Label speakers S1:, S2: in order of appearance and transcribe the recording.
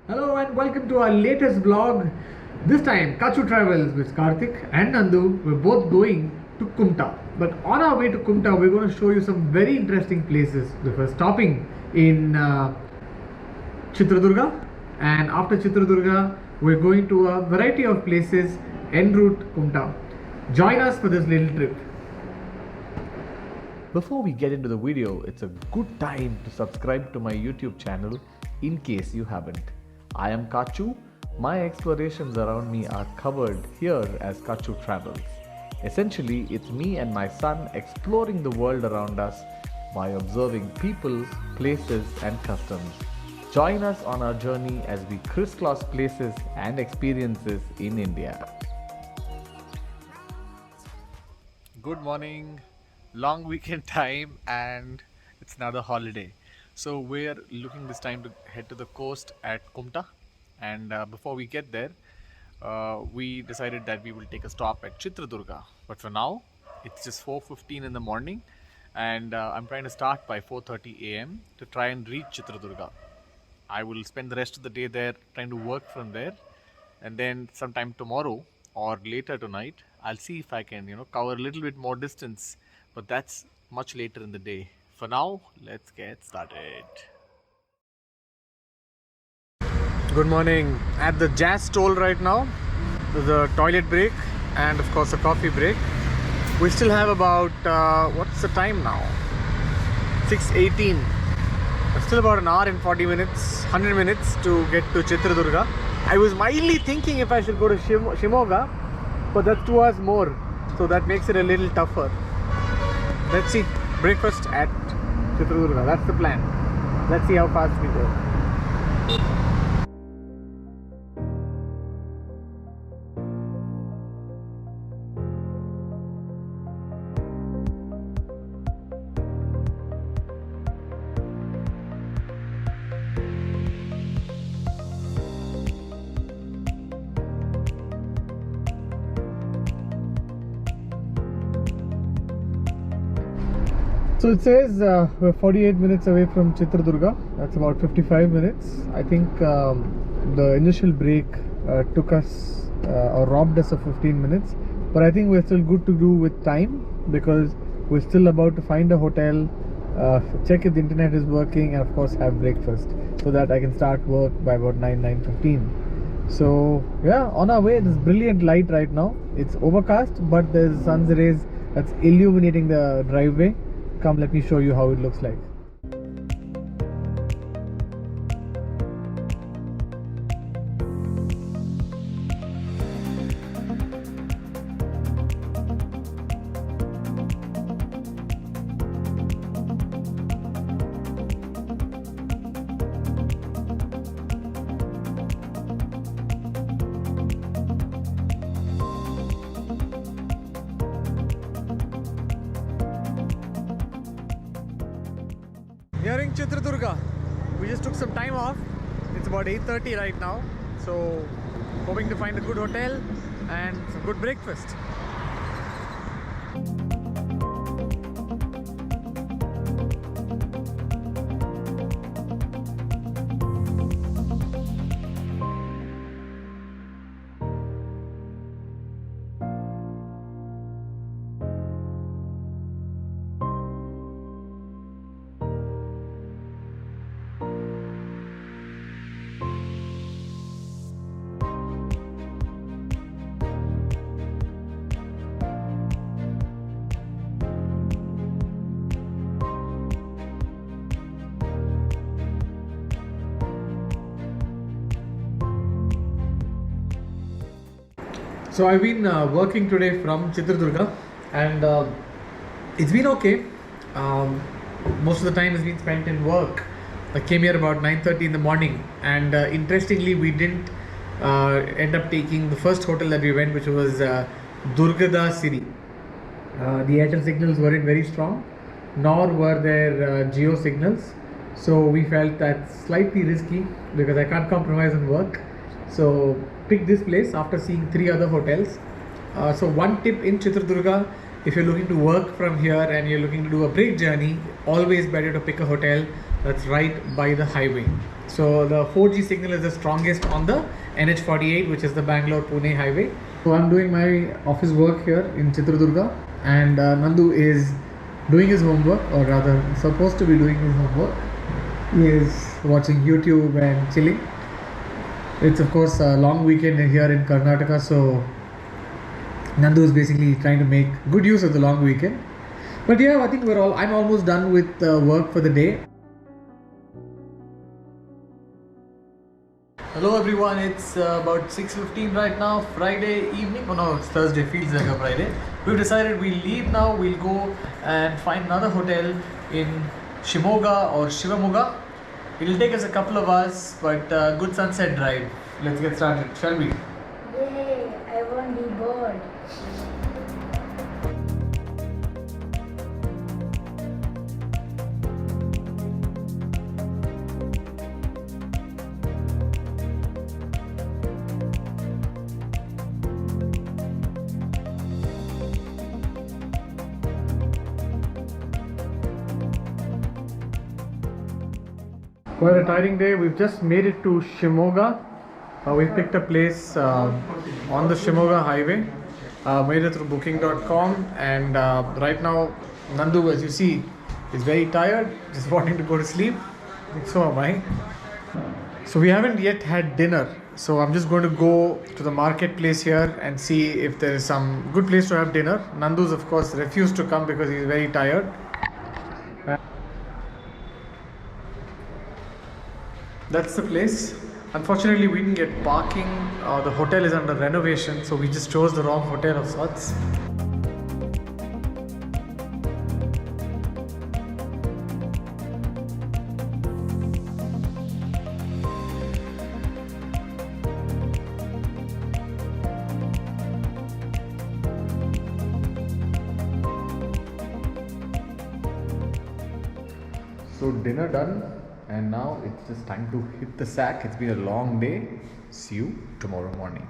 S1: Hello and welcome to our latest vlog. This time, Kachu Travels with Karthik and Nandu. We're both going to Kumta. But on our way to Kumta, we're going to show you some very interesting places. We're stopping in Chitradurga, and after Chitradurga, we're going to a variety of places en route Kumta. Join us for this little trip.
S2: Before we get into the video, it's a good time to subscribe to my YouTube channel in case you haven't. I am Kachu. My explorations around me are covered here as Kachu Travels. Essentially, it's me and my son exploring the world around us by observing people, places, and customs. Join us on our journey as we crisscross places and experiences in India. Good morning. Long weekend time and it's another holiday. So we're looking this time to head to the coast at Kumta, and before we get there, we decided that we will take a stop at Chitradurga. But for now, it's just 4:15 in the morning, and I'm trying to start by 4:30 a.m. to try and reach Chitradurga. I will spend the rest of the day there trying to work from there, and then sometime tomorrow or later tonight, I'll see if I can cover a little bit more distance, but that's much later in the day. For now, let's get started. Good morning. At the Jazz Toll right now, there's a toilet break and of course a coffee break. We still have about, what's the time now? 6:18. Still about an hour and 40 minutes, 100 minutes to get to Chitradurga. I was mildly thinking if I should go to Shimoga, but that's 2 hours more, so that makes it a little tougher. Let's see. Breakfast at Chitradurga. That's the plan. Let's see how fast we go. So it says we're 48 minutes away from Chitradurga. That's about 55 minutes. I think the initial break took us or robbed us of 15 minutes. But I think we're still good to do with time because we're still about to find a hotel, check if the internet is working, and of course have breakfast so that I can start work by about 9:15. So yeah, on our way. There's brilliant light right now. It's overcast, but there's sun's rays that's illuminating the driveway. Come, let me show you how it looks like. Nearing Chitradurga. We just took some time off. It's about 8:30 right now, so hoping to find a good hotel and some good breakfast. So I've been working today from Chitradurga, and it's been okay. Most of the time has been spent in work. I came here about 9:30 in the morning, and interestingly, we didn't end up taking the first hotel that we went, which was Durgada Siri. The Airtel signals weren't very strong, nor were there Geo signals. So we felt that's slightly risky because I can't compromise on work. So picked this place after seeing 3 other hotels. So one tip in Chitradurga
S1: if you're looking to work from here and you're looking to do a break journey, always better to pick a hotel that's right by the highway. So the 4G signal is the strongest on the NH48, which is the Bangalore-Pune highway. So I'm doing my office work here in Chitradurga, and Nandu is doing his homework, or rather supposed to be doing his homework. He is watching YouTube and chilling. It's of course a long weekend here in Karnataka, so Nandu is basically trying to make good use of the long weekend. But yeah, I think I'm almost done with work for the day. Hello everyone, it's about 6:15 right now, Friday evening. Oh no, it's Thursday, feels like a Friday. We've decided we'll leave now, we'll go and find another hotel in Shimoga or Shivamoga. It'll take us a couple of hours, but good sunset drive. Let's get started, shall we?
S3: Yay, I won't be bored.
S1: Quite a tiring day. We've just made it to Shimoga. We picked a place on the Shimoga highway. Made it through booking.com, and right now Nandu, as you see, is very tired, just wanting to go to sleep. So am I. So we haven't yet had dinner. So I'm just going to go to the marketplace here and see if there is some good place to have dinner. Nandu's of course refused to come because he's very tired. That's the place. Unfortunately, we didn't get parking. The hotel is under renovation, so we just chose the wrong hotel of sorts. So dinner done, and now it's just time to hit the sack. It's been a long day. See you tomorrow morning.